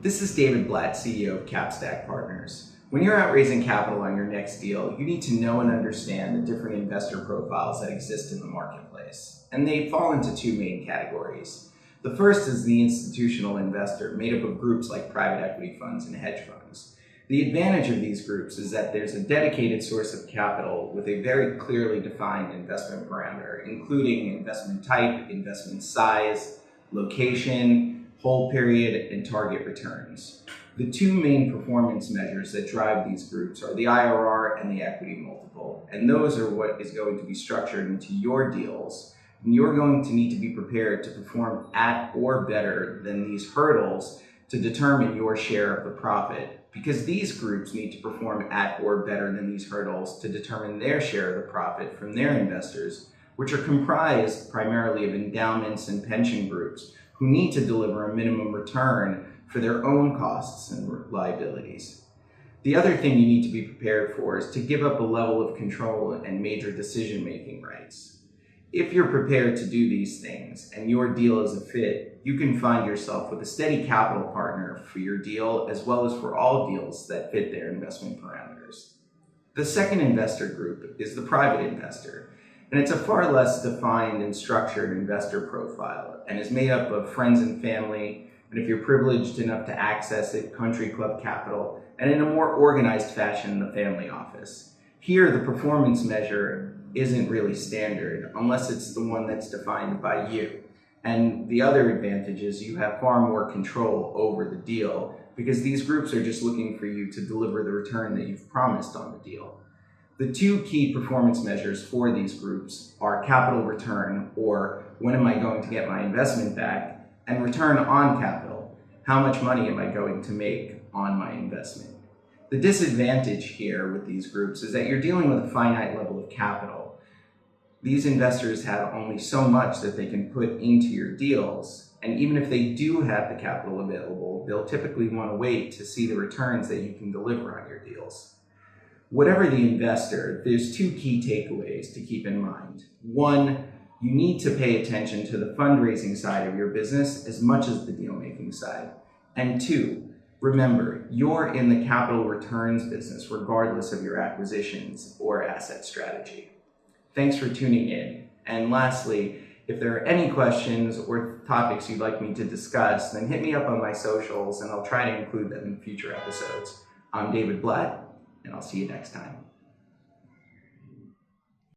This is David Blatt, CEO of Capstack Partners. When you're out raising capital on your next deal, you need to know and understand the different investor profiles that exist in the marketplace. And they fall into two main categories. The first is the institutional investor, made up of groups like private equity funds and hedge funds. The advantage of these groups is that there's a dedicated source of capital with a very clearly defined investment parameter, including investment type, investment size, location, hold period, and target returns. The two main performance measures that drive these groups are the IRR and the equity multiple, and those are what is going to be structured into your deals. And you're going to need to be prepared to perform at or better than these hurdles to determine your share of the profit, because these groups need to perform at or better than these hurdles to determine their share of the profit from their investors, which are comprised primarily of endowments and pension groups who need to deliver a minimum return for their own costs and liabilities. The other thing you need to be prepared for is to give up a level of control and major decision-making rights. If you're prepared to do these things and your deal is a fit, you can find yourself with a steady capital partner for your deal as well as for all deals that fit their investment parameters. The second investor group is the private investor. And it's a far less defined and structured investor profile and is made up of friends and family, and if you're privileged enough to access it, country club capital, and in a more organized fashion, the family office. Here, the performance measure isn't really standard unless it's the one that's defined by you. And the other advantage is you have far more control over the deal because these groups are just looking for you to deliver the return that you've promised on the deal. The two key performance measures for these groups are capital return, or when am I going to get my investment back, and return on capital, how much money am I going to make on my investment. The disadvantage here with these groups is that you're dealing with a finite level of capital. These investors have only so much that they can put into your deals, and even if they do have the capital available, they'll typically want to wait to see the returns that you can deliver on your deals. Whatever the investor, there's two key takeaways to keep in mind. One, you need to pay attention to the fundraising side of your business as much as the deal-making side. And two, remember, you're in the capital returns business regardless of your acquisitions or asset strategy. Thanks for tuning in. And lastly, if there are any questions or topics you'd like me to discuss, then hit me up on my socials and I'll try to include them in future episodes. I'm David Blatt, and I'll see you next time.